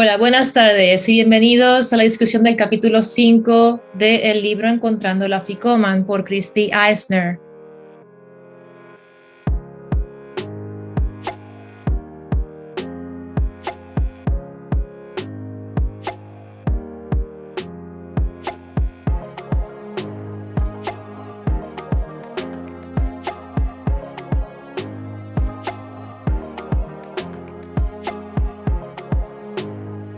Hola, buenas tardes y bienvenidos a la discusión del capítulo 5 del libro Encontrando la Afikoman por Christy Eisner.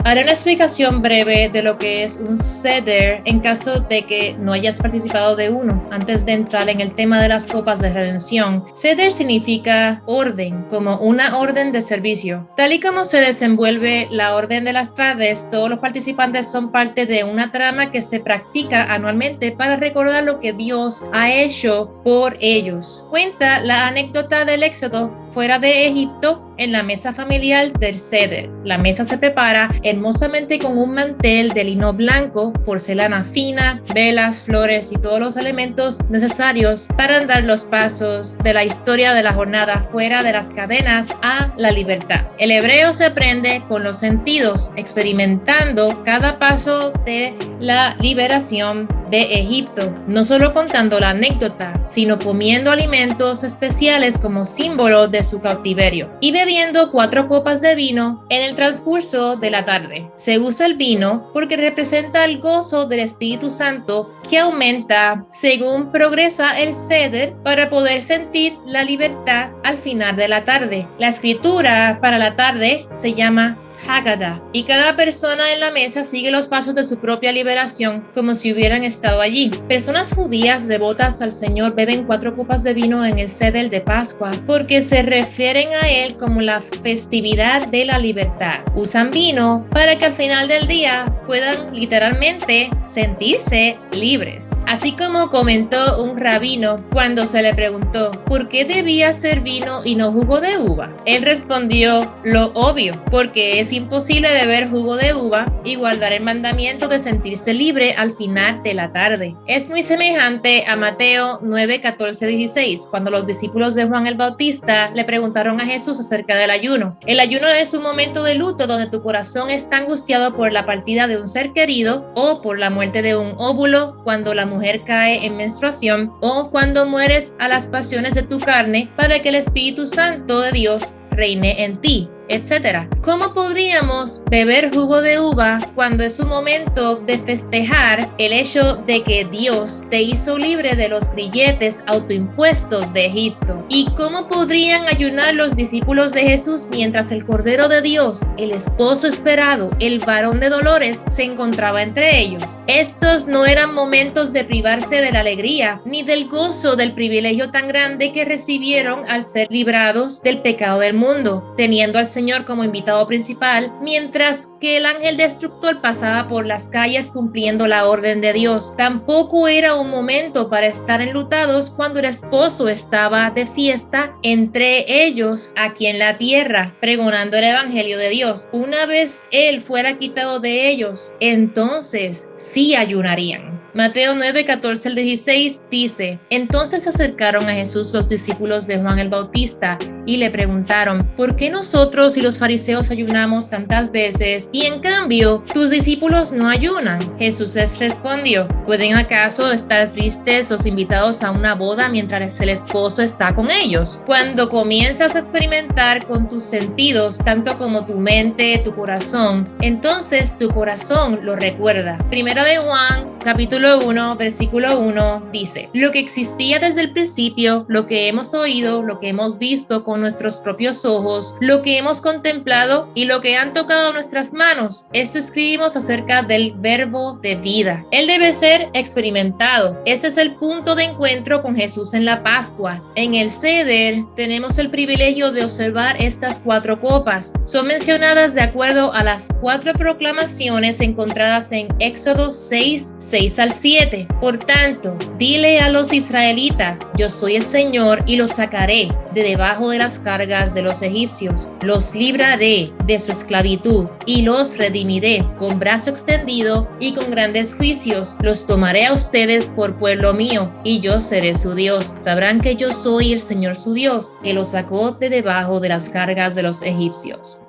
Haré una explicación breve de lo que es un seder en caso de que no hayas participado de uno. Antes de entrar en el tema de las copas de redención, seder significa orden, como una orden de servicio. Tal y como se desenvuelve la orden de las tardes, todos los participantes son parte de una trama que se practica anualmente para recordar lo que Dios ha hecho por ellos. Cuenta la anécdota del éxodo fuera de Egipto en la mesa familiar del seder. La mesa se prepara hermosamente con un mantel de lino blanco, porcelana fina, velas, flores y todos los elementos necesarios para dar los pasos de la historia de la jornada fuera de las cadenas a la libertad. El hebreo se aprende con los sentidos, experimentando cada paso de la liberación de Egipto, no solo contando la anécdota, sino comiendo alimentos especiales como símbolo de su cautiverio y bebiendo 4 copas de vino en el transcurso de la tarde. Se usa el vino porque representa el gozo del Espíritu Santo que aumenta según progresa el seder para poder sentir la libertad al final de la tarde. La escritura para la tarde se llama Haggadah, y cada persona en la mesa sigue los pasos de su propia liberación como si hubieran estado allí. Personas judías devotas al Señor beben 4 copas de vino en el seder de Pascua porque se refieren a él como la festividad de la libertad. Usan vino para que al final del día puedan literalmente sentirse libres. Así como comentó un rabino cuando se le preguntó ¿por qué debía ser vino y no jugo de uva? Él respondió lo obvio, porque es imposible beber jugo de uva y guardar el mandamiento de sentirse libre al final de la tarde. Es muy semejante a Mateo 9, 14, 16, cuando los discípulos de Juan el Bautista le preguntaron a Jesús acerca del ayuno. El ayuno es un momento de luto donde tu corazón está angustiado por la partida de un ser querido o por la muerte de un óvulo, cuando la mujer cae en menstruación o cuando mueres a las pasiones de tu carne para que el Espíritu Santo de Dios reine en ti, etcétera. ¿Cómo podríamos beber jugo de uva cuando es un momento de festejar el hecho de que Dios te hizo libre de los grilletes autoimpuestos de Egipto? ¿Y cómo podrían ayunar los discípulos de Jesús mientras el Cordero de Dios, el esposo esperado, el varón de dolores, se encontraba entre ellos? Estos no eran momentos de privarse de la alegría ni del gozo del privilegio tan grande que recibieron al ser librados del pecado del mundo, teniendo al Señor como invitado principal, mientras que el ángel destructor pasaba por las calles cumpliendo la orden de Dios. Tampoco era un momento para estar enlutados cuando el esposo estaba de fiesta entre ellos aquí en la tierra, pregonando el evangelio de Dios. Una vez él fuera quitado de ellos, entonces sí ayunarían. Mateo 9, 14 al 16 dice: entonces se acercaron a Jesús los discípulos de Juan el Bautista y le preguntaron: ¿por qué nosotros y los fariseos ayunamos tantas veces y en cambio tus discípulos no ayunan? Jesús les respondió: ¿pueden acaso estar tristes los invitados a una boda mientras el esposo está con ellos? Cuando comienzas a experimentar con tus sentidos, tanto como tu mente, tu corazón, entonces tu corazón lo recuerda. Primero de Juan, capítulo 1, versículo 1 dice: lo que existía desde el principio, lo que hemos oído, lo que hemos visto con nuestros propios ojos, lo que hemos contemplado y lo que han tocado nuestras manos, esto escribimos acerca del verbo de vida. Él debe ser experimentado. Este es el punto de encuentro con Jesús en la Pascua. En el Seder tenemos el privilegio de observar estas 4 copas. Son mencionadas de acuerdo a las 4 proclamaciones encontradas en Éxodo 6, 6 al 7. Por tanto, dile a los israelitas: yo soy el Señor y los sacaré de debajo de las cargas de los egipcios, los libraré de su esclavitud y los redimiré con brazo extendido y con grandes juicios. Los tomaré a ustedes por pueblo mío y yo seré su Dios. Sabrán que yo soy el Señor su Dios, que los sacó de debajo de las cargas de los egipcios.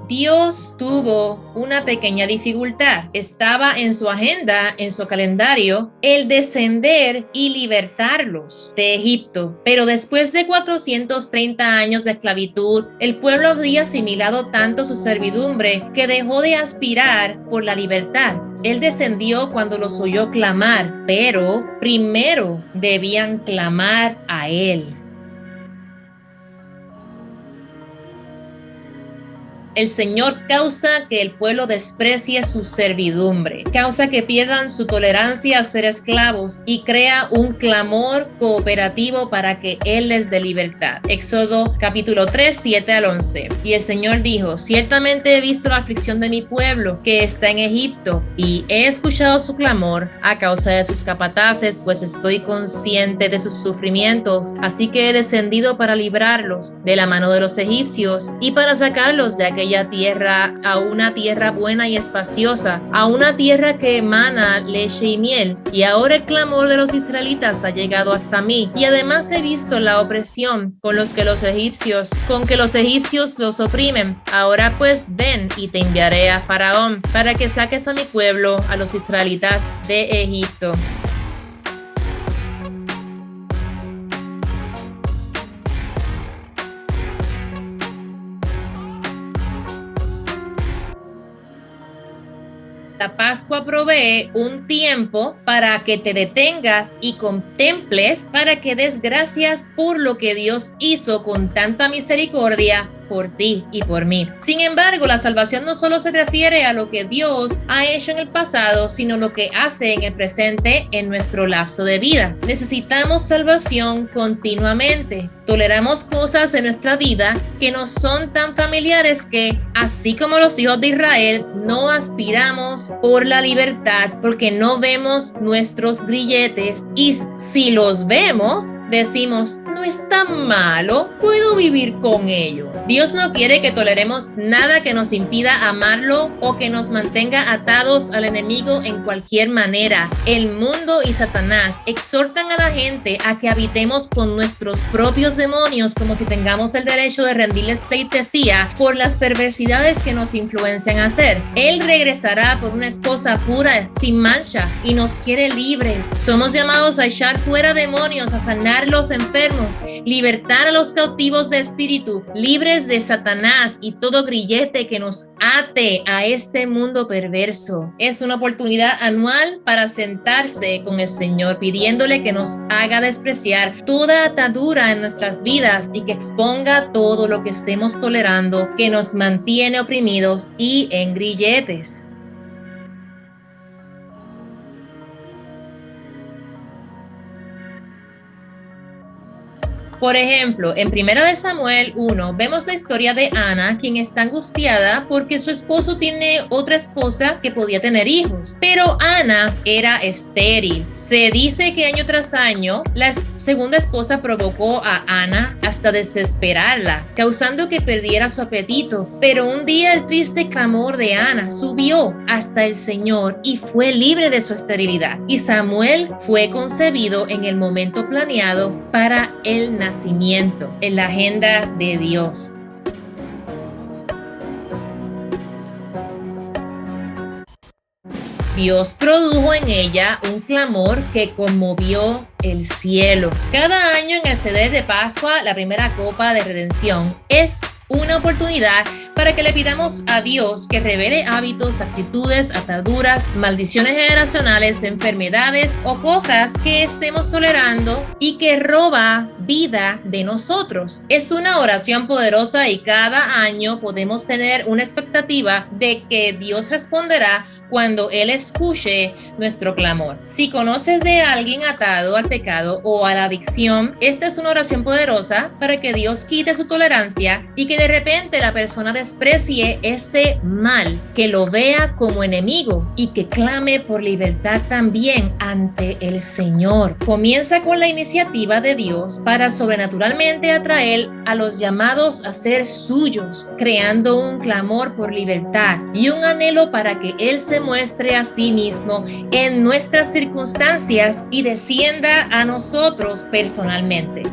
Dios tuvo una pequeña dificultad. Estaba en su agenda, en su calendario, el descender y libertarlos de Egipto. Pero después de 430 años de esclavitud, el pueblo había asimilado tanto su servidumbre que dejó de aspirar por la libertad. Él descendió cuando los oyó clamar, pero primero debían clamar a Él. El Señor causa que el pueblo desprecie su servidumbre, causa que pierdan su tolerancia a ser esclavos y crea un clamor cooperativo para que Él les dé libertad. Éxodo capítulo 3, 7 al 11. Y el Señor dijo: ciertamente he visto la aflicción de mi pueblo que está en Egipto y he escuchado su clamor a causa de sus capataces, pues estoy consciente de sus sufrimientos, así que he descendido para librarlos de la mano de los egipcios y para sacarlos de aquella tierra a una tierra buena y espaciosa, a una tierra que emana leche y miel. Y ahora el clamor de los israelitas ha llegado hasta mí, y además he visto la opresión con que los egipcios los oprimen. Ahora pues ven y te enviaré a Faraón para que saques a mi pueblo, a los israelitas de Egipto. La Pascua provee un tiempo para que te detengas y contemples, para que des gracias por lo que Dios hizo con tanta misericordia por ti y por mí. Sin embargo, la salvación no solo se refiere a lo que Dios ha hecho en el pasado, sino lo que hace en el presente en nuestro lapso de vida. Necesitamos salvación continuamente. Toleramos cosas en nuestra vida que nos son tan familiares que, así como los hijos de Israel, no aspiramos por la libertad porque no vemos nuestros grilletes, y si los vemos, decimos: no es tan malo, puedo vivir con ello. Dios no quiere que toleremos nada que nos impida amarlo o que nos mantenga atados al enemigo en cualquier manera. El mundo y Satanás exhortan a la gente a que habitemos con nuestros propios demonios como si tengamos el derecho de rendirles pleitesía por las perversidades que nos influencian a hacer. Él regresará por una esposa pura, sin mancha, y nos quiere libres. Somos llamados a echar fuera demonios, a sanar los enfermos, libertar a los cautivos de espíritu, libres de Satanás y todo grillete que nos ate a este mundo perverso. Es una oportunidad anual para sentarse con el Señor, pidiéndole que nos haga despreciar toda atadura en nuestras vidas y que exponga todo lo que estemos tolerando que nos mantiene oprimidos y en grilletes. Por ejemplo, en 1 Samuel 1 vemos la historia de Ana, quien está angustiada porque su esposo tiene otra esposa que podía tener hijos, pero Ana era estéril. Se dice que año tras año la segunda esposa provocó a Ana hasta desesperarla, causando que perdiera su apetito. Pero un día el triste clamor de Ana subió hasta el Señor y fue libre de su esterilidad. Y Samuel fue concebido en el momento planeado para el nacimiento, en la agenda de Dios. Dios produjo en ella un clamor que conmovió el cielo. Cada año en el ceder de Pascua, la primera copa de redención es una oportunidad para que le pidamos a Dios que revele hábitos, actitudes, ataduras, maldiciones generacionales, enfermedades o cosas que estemos tolerando y que roba vida de nosotros. Es una oración poderosa y cada año podemos tener una expectativa de que Dios responderá cuando Él escuche nuestro clamor. Si conoces de alguien atado al pecado o a la adicción, esta es una oración poderosa para que Dios quite su tolerancia y que de repente la persona desprecie ese mal, que lo vea como enemigo y que clame por libertad también ante el Señor. Comienza con la iniciativa de Dios para sobrenaturalmente atraer a los llamados a ser suyos, creando un clamor por libertad y un anhelo para que Él se muestre a sí mismo en nuestras circunstancias y descienda a nosotros personalmente.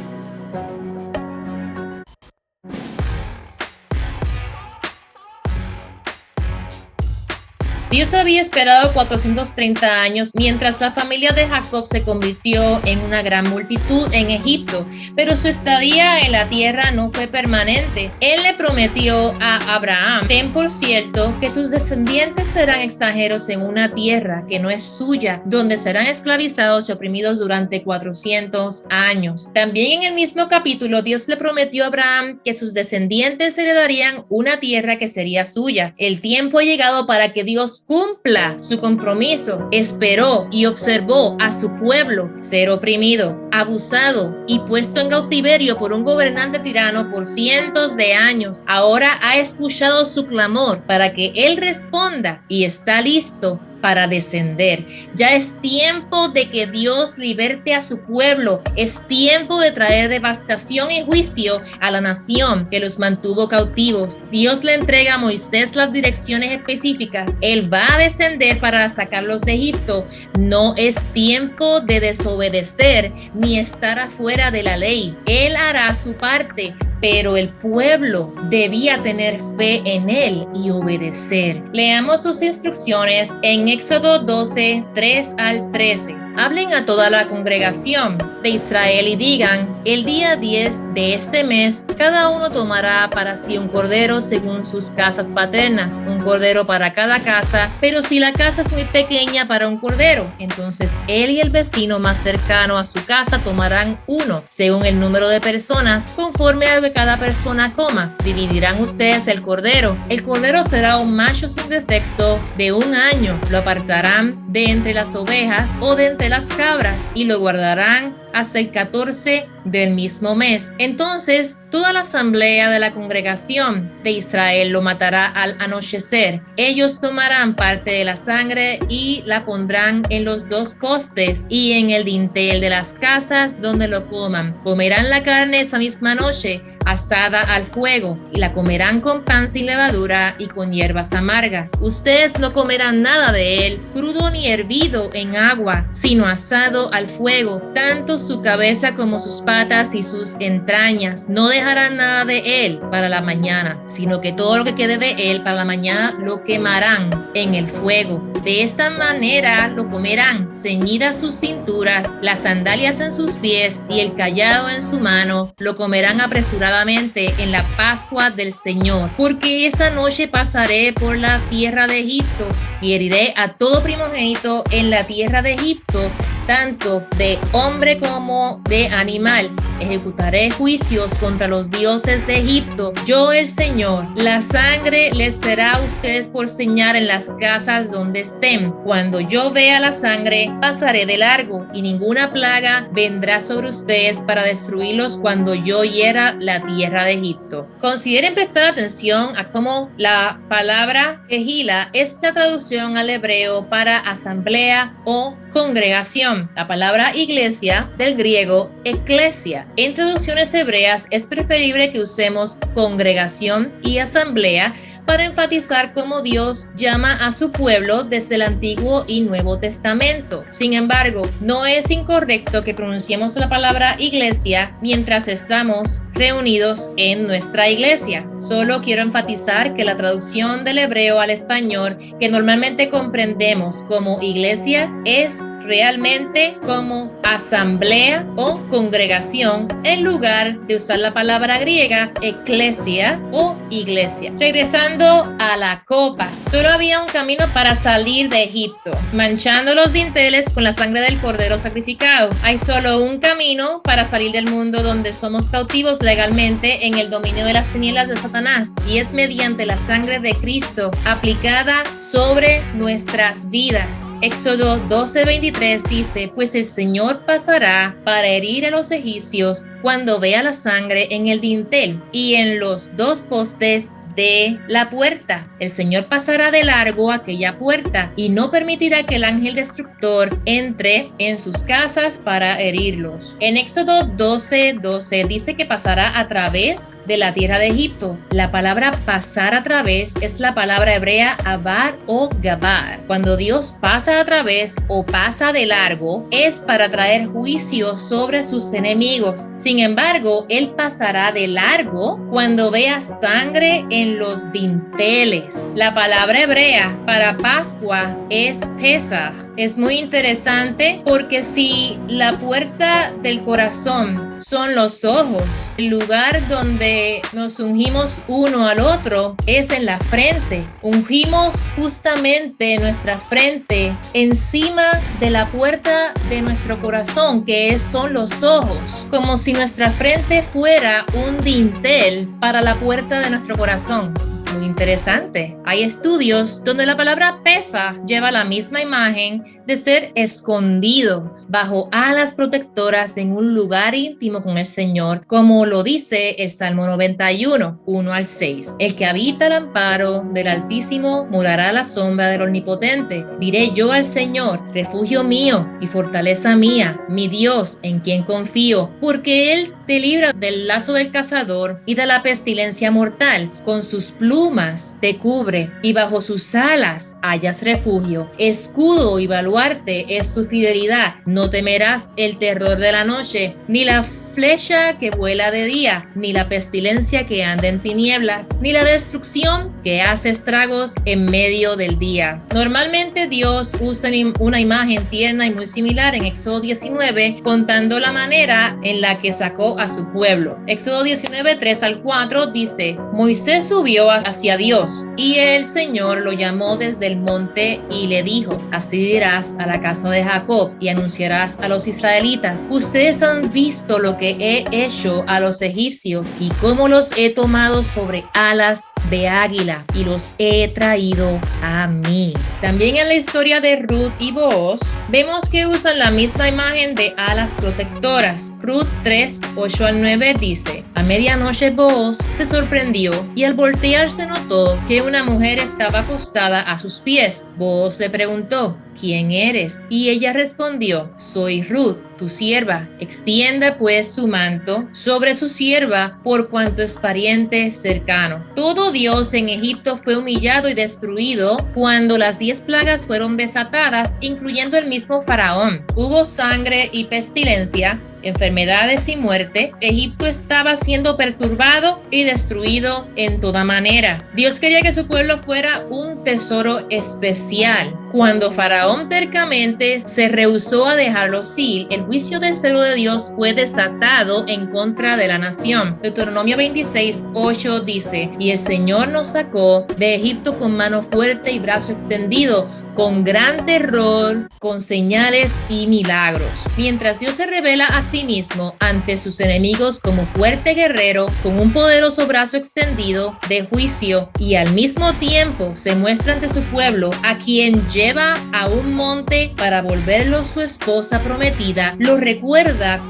Dios había esperado 430 años mientras la familia de Jacob se convirtió en una gran multitud en Egipto, pero su estadía en la tierra no fue permanente. Él le prometió a Abraham: ten por cierto que tus descendientes serán extranjeros en una tierra que no es suya, donde serán esclavizados y oprimidos durante 400 años. También en el mismo capítulo, Dios le prometió a Abraham que sus descendientes heredarían una tierra que sería suya. El tiempo ha llegado para que Dios cumpla su compromiso. Esperó y observó a su pueblo ser oprimido, abusado y puesto en cautiverio por un gobernante tirano por cientos de años. Ahora ha escuchado su clamor para que él responda y está listo para descender. Ya es tiempo de que Dios liberte a su pueblo. Es tiempo de traer devastación y juicio a la nación que los mantuvo cautivos. Dios le entrega a Moisés las direcciones específicas. Él va a descender para sacarlos de Egipto. No es tiempo de desobedecer ni estar afuera de la ley. Él hará su parte, pero el pueblo debía tener fe en él y obedecer. Leamos sus instrucciones en Éxodo 12, 3 al 13. Hablen a toda la congregación de Israel y digan: el día 10 de este mes, cada uno tomará para sí un cordero según sus casas paternas, un cordero para cada casa, pero si la casa es muy pequeña para un cordero, entonces él y el vecino más cercano a su casa tomarán uno, según el número de personas, conforme a lo que cada persona coma. Dividirán ustedes el cordero. El cordero será un macho sin defecto de 1 año. Lo apartarán de entre las ovejas o de entre las cabras y lo guardarán hasta el 14 del mismo mes. Entonces toda la asamblea de la congregación de Israel lo matará al anochecer. Ellos tomarán parte de la sangre y la pondrán en los 2 postes y en el dintel de las casas donde lo coman. Comerán la carne esa misma noche, asada al fuego, y la comerán con pan sin levadura y con hierbas amargas. Ustedes no comerán nada de él, crudo ni hervido en agua, sino asado al fuego, tanto su cabeza como sus patas y sus entrañas. No dejarán nada de él para la mañana, sino que todo lo que quede de él para la mañana lo quemarán en el fuego. De esta manera lo comerán, ceñidas sus cinturas, las sandalias en sus pies y el cayado en su mano. Lo comerán apresuradamente en la Pascua del Señor, porque esa noche pasaré por la tierra de Egipto y heriré a todo primogénito en la tierra de Egipto, tanto de hombre como de animal. Ejecutaré juicios contra los dioses de Egipto. Yo, el Señor. La sangre les será a ustedes por señal en las casas donde estén. Cuando yo vea la sangre, pasaré de largo, y ninguna plaga vendrá sobre ustedes para destruirlos cuando yo hiera la tierra de Egipto. Consideren prestar atención a cómo la palabra Kehila es la traducción al hebreo para asamblea o congregación. La palabra iglesia del griego eklesia. En traducciones hebreas es preferible que usemos congregación y asamblea para enfatizar cómo Dios llama a su pueblo desde el Antiguo y Nuevo Testamento. Sin embargo, no es incorrecto que pronunciemos la palabra iglesia mientras estamos reunidos en nuestra iglesia. Solo quiero enfatizar que la traducción del hebreo al español que normalmente comprendemos como iglesia es realmente como asamblea o congregación en lugar de usar la palabra griega eclesia o iglesia. Regresando a la copa, solo había un camino para salir de Egipto, manchando los dinteles con la sangre del cordero sacrificado. Hay solo un camino para salir del mundo donde somos cautivos legalmente en el dominio de las tinieblas de Satanás, y es mediante la sangre de Cristo aplicada sobre nuestras vidas. Éxodo 12:23 dice: pues el Señor pasará para herir a los egipcios cuando vea la sangre en el dintel y en los 2 postes de la puerta. El Señor pasará de largo aquella puerta y no permitirá que el ángel destructor entre en sus casas para herirlos. En Éxodo 12:12 dice que pasará a través de la tierra de Egipto. La palabra pasar a través es la palabra hebrea abar o gabar. Cuando Dios pasa a través o pasa de largo, es para traer juicio sobre sus enemigos. Sin embargo, Él pasará de largo cuando vea sangre en en los dinteles. La palabra hebrea para Pascua es Pesach. Es muy interesante porque si la puerta del corazón son los ojos, el lugar donde nos ungimos uno al otro es en la frente. Ungimos justamente nuestra frente encima de la puerta de nuestro corazón, que son los ojos, como si nuestra frente fuera un dintel para la puerta de nuestro corazón. Muy interesante. Hay estudios donde la palabra Pesach lleva la misma imagen de ser escondido bajo alas protectoras en un lugar íntimo con el Señor, como lo dice el Salmo 91, 1 al 6. El que habita al amparo del Altísimo morará a la sombra del Omnipotente. Diré yo al Señor, refugio mío y fortaleza mía, mi Dios en quien confío, porque Él te libra del lazo del cazador y de la pestilencia mortal. Con sus plumas te cubre y bajo sus alas hallas refugio. Escudo y baluarte es su fidelidad. No temerás el terror de la noche, ni la flecha que vuela de día, ni la pestilencia que anda en tinieblas, ni la destrucción que hace estragos en medio del día. Normalmente Dios usa una imagen tierna y muy similar en Éxodo 19, contando la manera en la que sacó a su pueblo. Éxodo 19, 3 al 4 dice: Moisés subió hacia Dios, y el Señor lo llamó desde el monte y le dijo: así dirás a la casa de Jacob y anunciarás a los israelitas: ustedes han visto lo que he hecho a los egipcios y cómo los he tomado sobre alas de águila y los he traído a mí. También en la historia de Ruth y Booz vemos que usan la misma imagen de alas protectoras. Ruth 3, 8 al 9 dice: a medianoche Booz se sorprendió y al voltearse notó que una mujer estaba acostada a sus pies. Booz le preguntó: ¿quién eres? Y ella respondió: soy Ruth, tu sierva. Extienda pues su manto sobre su sierva, por cuanto es pariente cercano. Todo Dios en Egipto fue humillado y destruido cuando las 10 plagas fueron desatadas, incluyendo el mismo faraón. Hubo sangre y pestilencia, enfermedades y muerte. Egipto estaba siendo perturbado y destruido en toda manera. Dios quería que su pueblo fuera un tesoro especial. Cuando Faraón tercamente se rehusó a dejarlos ir, el juicio del celo de Dios fue desatado en contra de la nación. Deuteronomio 26, 8 dice: y el Señor nos sacó de Egipto con mano fuerte y brazo extendido, con gran terror, con señales y milagros. Mientras Dios se revela a sí mismo ante sus enemigos como fuerte guerrero, con un poderoso brazo extendido de juicio, y al mismo tiempo se muestra ante su pueblo, a quien lleva a un monte para volverlo su esposa prometida, lo recuerda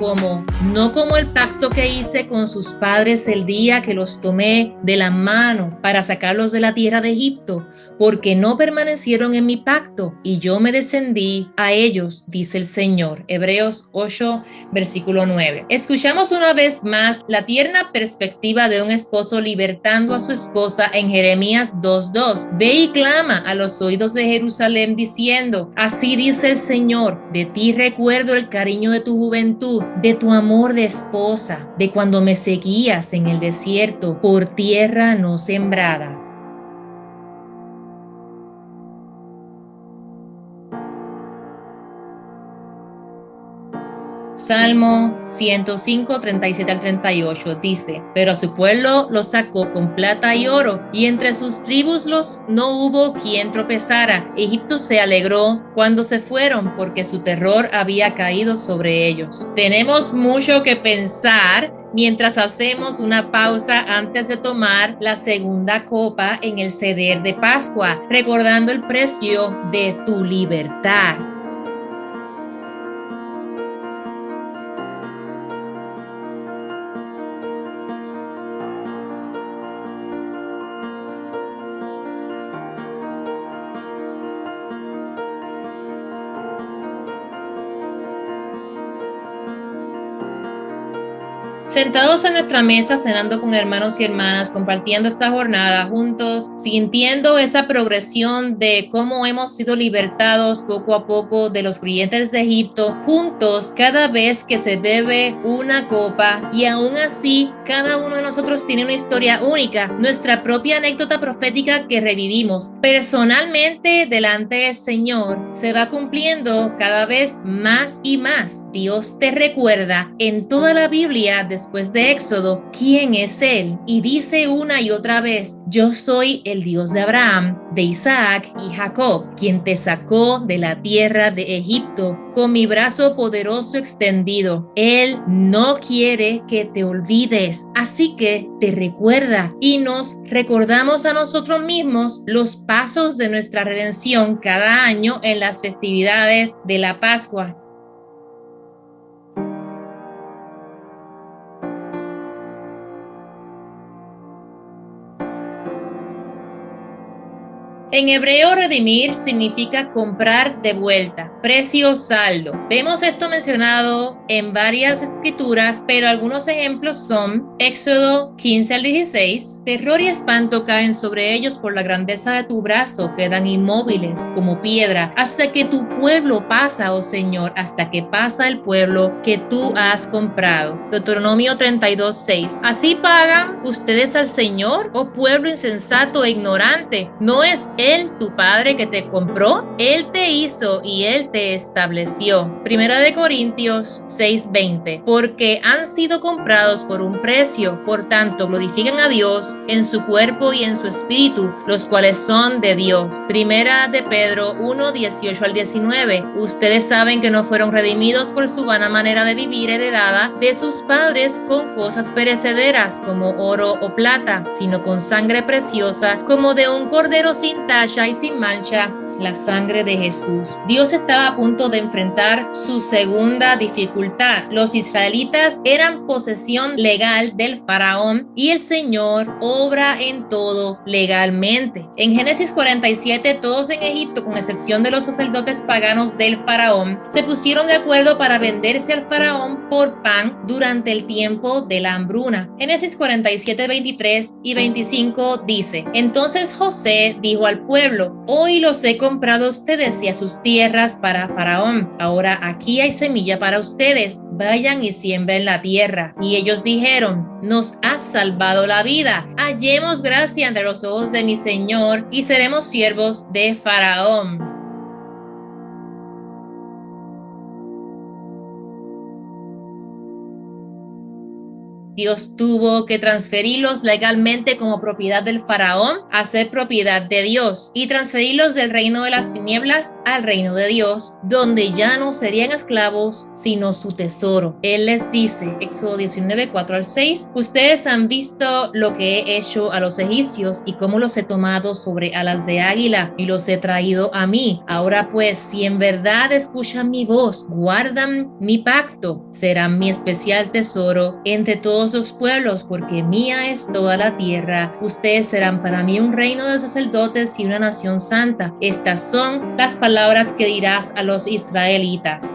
no como el pacto que hice con sus padres el día que los tomé de la mano para sacarlos de la tierra de Egipto, porque no permanecieron en mi pacto y yo me descendí a ellos, dice el Señor. Hebreos 8, versículo 9. Escuchamos una vez más la tierna perspectiva de un esposo libertando a su esposa en Jeremías 2:2. Ve y clama a los oídos de Jerusalén diciendo: así dice el Señor, de ti recuerdo el cariño de tu juventud, de tu amor de esposa, de cuando me seguías en el desierto por tierra no sembrada. Salmo 105, 37 al 38 dice: pero a su pueblo lo sacó con plata y oro, y entre sus tribus no hubo quien tropezara. Egipto se alegró cuando se fueron, porque su terror había caído sobre ellos. Tenemos mucho que pensar mientras hacemos una pausa antes de tomar la segunda copa en el Seder de Pascua, recordando el precio de tu libertad. Sentados en nuestra mesa, cenando con hermanos y hermanas, compartiendo esta jornada juntos, sintiendo esa progresión de cómo hemos sido libertados poco a poco de los creyentes de Egipto, juntos cada vez que se bebe una copa, y aún así Cada uno de nosotros tiene una historia única, nuestra propia anécdota profética que revivimos. Personalmente, delante del Señor, se va cumpliendo cada vez más y más. Dios te recuerda en toda la Biblia, después de Éxodo, quién es Él. Y dice una y otra vez, yo soy el Dios de Abraham, de Isaac y Jacob, quien te sacó de la tierra de Egipto con mi brazo poderoso extendido. Él no quiere que te olvides, así que te recuerda y nos recordamos a nosotros mismos los pasos de nuestra redención cada año en las festividades de la Pascua. En hebreo, redimir significa comprar de vuelta, precio saldo. Vemos esto mencionado en varias escrituras, pero algunos ejemplos son Éxodo 15 al 16. Terror y espanto caen sobre ellos por la grandeza de tu brazo, quedan inmóviles como piedra, hasta que tu pueblo pasa, oh Señor, hasta que pasa el pueblo que tú has comprado. Deuteronomio 32:6. Así pagan ustedes al Señor, oh pueblo insensato e ignorante. ¿No es Él tu Padre que te compró? Él te hizo y Él te estableció. Primera de Corintios 6:20. Porque han sido comprados por un precio, por tanto glorifican a Dios en su cuerpo y en su espíritu, los cuales son de Dios. Primera de Pedro 1:18 al 19. Ustedes saben que no fueron redimidos por su vana manera de vivir heredada de sus padres con cosas perecederas como oro o plata, sino con sangre preciosa como de un cordero sin tacha y sin mancha, la sangre de Jesús. Dios estaba a punto de enfrentar su segunda dificultad. Los israelitas eran posesión legal del faraón y el Señor obra en todo legalmente. En Génesis 47, todos en Egipto, con excepción de los sacerdotes paganos del faraón, se pusieron de acuerdo para venderse al faraón por pan durante el tiempo de la hambruna. Génesis 47, 23 y 25 dice: Entonces José dijo al pueblo: Hoy los he comprado a ustedes y a sus tierras para faraón. Ahora aquí hay semilla para ustedes. Vayan y siembren la tierra. Y ellos dijeron: Nos has salvado la vida. Hallemos gracia ante los ojos de mi Señor y seremos siervos de faraón. Dios tuvo que transferirlos legalmente como propiedad del faraón a ser propiedad de Dios y transferirlos del reino de las tinieblas al reino de Dios, donde ya no serían esclavos, sino su tesoro. Él les dice, Éxodo 19, 4 al 6, ustedes han visto lo que he hecho a los egipcios y cómo los he tomado sobre alas de águila y los he traído a mí. Ahora pues, si en verdad escuchan mi voz, guardan mi pacto, serán mi especial tesoro entre todos los pueblos, porque mía es toda la tierra. Ustedes serán para mí un reino de sacerdotes y una nación santa. Estas son las palabras que dirás a los israelitas.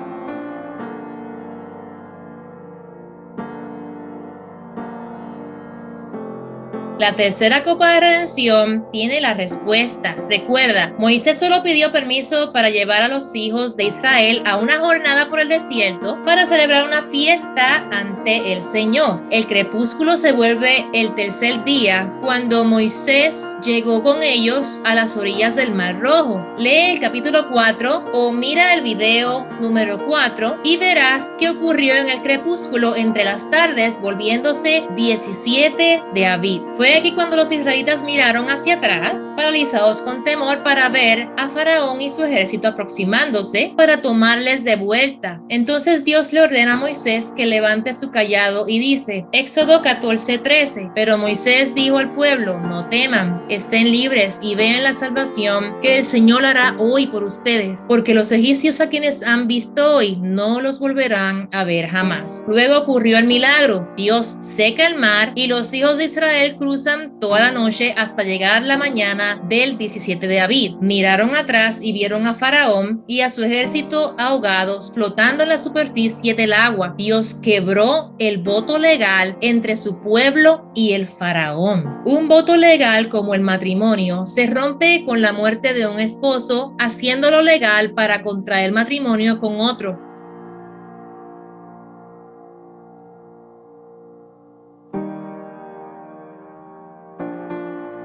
La tercera copa de redención tiene la respuesta. Recuerda, Moisés solo pidió permiso para llevar a los hijos de Israel a una jornada por el desierto para celebrar una fiesta ante el Señor. El crepúsculo se vuelve el tercer día cuando Moisés llegó con ellos a las orillas del Mar Rojo. Lee el capítulo 4 o mira el video número 4 y verás qué ocurrió en el crepúsculo entre las tardes, volviéndose 17 de Abib. Fue aquí cuando los israelitas miraron hacia atrás, paralizados con temor, para ver a Faraón y su ejército aproximándose para tomarles de vuelta. Entonces Dios le ordena a Moisés que levante su cayado y dice, Éxodo 14:13, pero Moisés dijo al pueblo: No teman, estén libres y vean la salvación que el Señor hará hoy por ustedes, porque los egipcios a quienes han visto hoy no los volverán a ver jamás. Luego ocurrió el milagro. Dios seca el mar y los hijos de Israel cruzan toda la noche hasta llegar la mañana del 17 de Abib. Miraron atrás y vieron a Faraón y a su ejército ahogados flotando en la superficie del agua. Dios quebró el voto legal entre su pueblo y el Faraón. Un voto legal como el matrimonio se rompe con la muerte de un esposo, haciéndolo legal para contraer matrimonio con otro.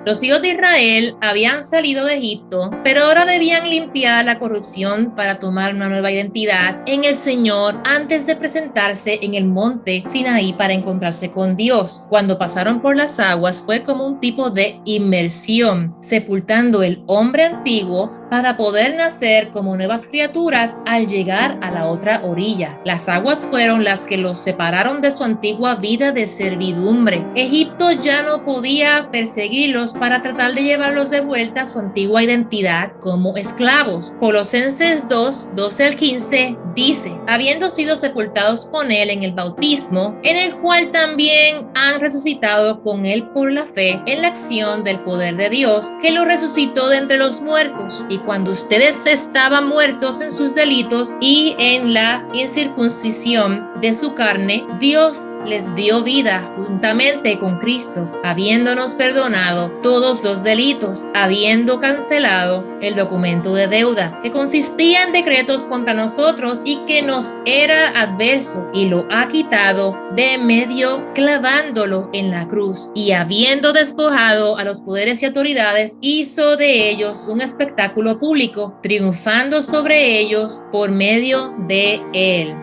Los hijos de Israel habían salido de Egipto, pero ahora debían limpiar la corrupción para tomar una nueva identidad en el Señor antes de presentarse en el monte Sinaí para encontrarse con Dios. Cuando pasaron por las aguas fue como un tipo de inmersión, sepultando el hombre antiguo para poder nacer como nuevas criaturas al llegar a la otra orilla. Las aguas fueron las que los separaron de su antigua vida de servidumbre. Egipto ya no podía perseguirlos para tratar de llevarlos de vuelta a su antigua identidad como esclavos. Colosenses 2, 12 al 15 dice: habiendo sido sepultados con él en el bautismo, en el cual también han resucitado con él por la fe en la acción del poder de Dios, que lo resucitó de entre los muertos. Y cuando ustedes estaban muertos en sus delitos y en la incircuncisión de su carne, Dios les dio vida juntamente con Cristo, habiéndonos perdonado todos los delitos, habiendo cancelado el documento de deuda que consistía en decretos contra nosotros y que nos era adverso, y lo ha quitado de en medio, clavándolo en la cruz, y habiendo despojado a los poderes y autoridades, hizo de ellos un espectáculo público, triunfando sobre ellos por medio de él.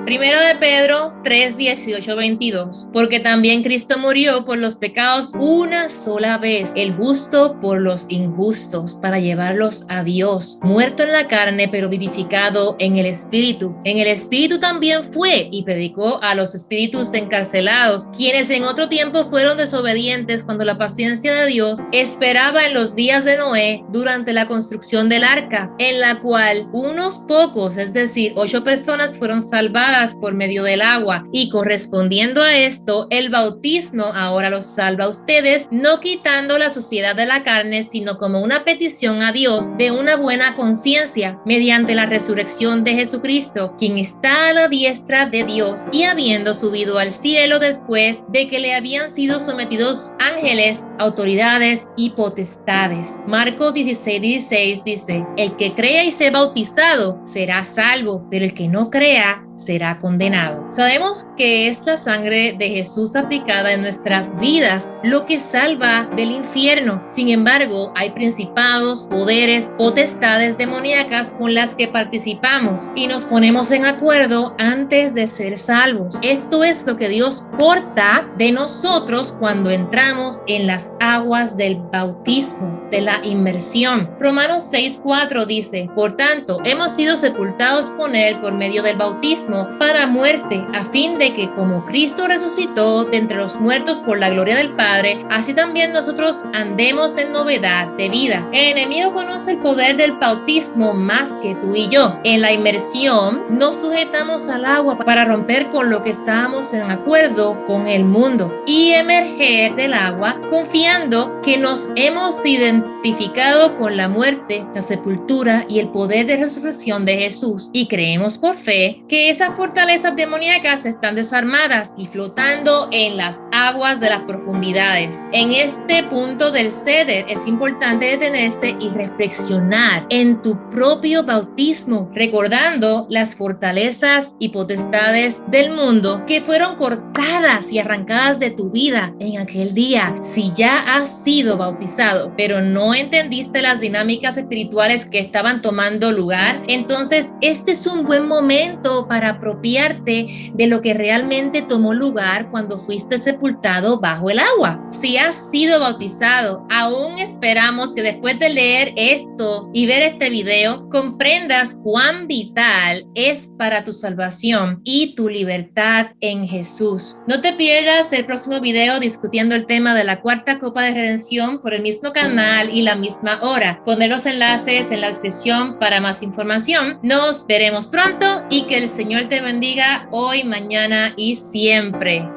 Primero de Pedro 3, 18, 22. Porque también Cristo murió por los pecados una sola vez, el justo por los injustos, para llevarlos a Dios, muerto en la carne, pero vivificado en el Espíritu. En el Espíritu también fue y predicó a los espíritus encarcelados, quienes en otro tiempo fueron desobedientes cuando la paciencia de Dios esperaba en los días de Noé durante la construcción del arca, en la cual unos pocos, es decir, 8 personas, fueron salvadas por medio del agua, y correspondiendo a esto, el bautismo ahora los salva a ustedes, no quitando la suciedad de la carne, sino como una petición a Dios de una buena conciencia, mediante la resurrección de Jesucristo, quien está a la diestra de Dios, y habiendo subido al cielo después de que le habían sido sometidos ángeles, autoridades y potestades. Marcos 16, 16 dice: el que crea y sea bautizado será salvo, pero el que no crea será condenado. Sabemos que es la sangre de Jesús aplicada en nuestras vidas lo que salva del infierno. Sin embargo, hay principados, poderes, potestades demoníacas con las que participamos y nos ponemos en acuerdo antes de ser salvos. Esto es lo que Dios corta de nosotros cuando entramos en las aguas del bautismo, de la inmersión. Romanos 6:4 dice: por tanto, hemos sido sepultados con él por medio del bautismo para muerte, a fin de que como Cristo resucitó de entre los muertos por la gloria del Padre, así también nosotros andemos en novedad de vida. El enemigo conoce el poder del bautismo más que tú y yo. En la inmersión nos sujetamos al agua para romper con lo que estábamos en acuerdo con el mundo y emerger del agua confiando que nos hemos identificado con la muerte, la sepultura y el poder de resurrección de Jesús, y creemos por fe que esas fortalezas demoníacas están desarmadas y flotando en las aguas de las profundidades. En este punto del ceder es importante detenerse y reflexionar en tu propio bautismo, recordando las fortalezas y potestades del mundo que fueron cortadas y arrancadas de tu vida en aquel día. Si ya has sido bautizado, pero no entendiste las dinámicas espirituales que estaban tomando lugar, entonces este es un buen momento para apropiarte de lo que realmente tomó lugar cuando fuiste sepultado bajo el agua. Si has sido bautizado, aún esperamos que después de leer esto y ver este video, comprendas cuán vital es para tu salvación y tu libertad en Jesús. No te pierdas el próximo video discutiendo el tema de la cuarta copa de redención por el mismo canal y la misma hora. Pondré los enlaces en la descripción para más información. Nos veremos pronto y que el Señor te bendiga hoy, mañana y siempre.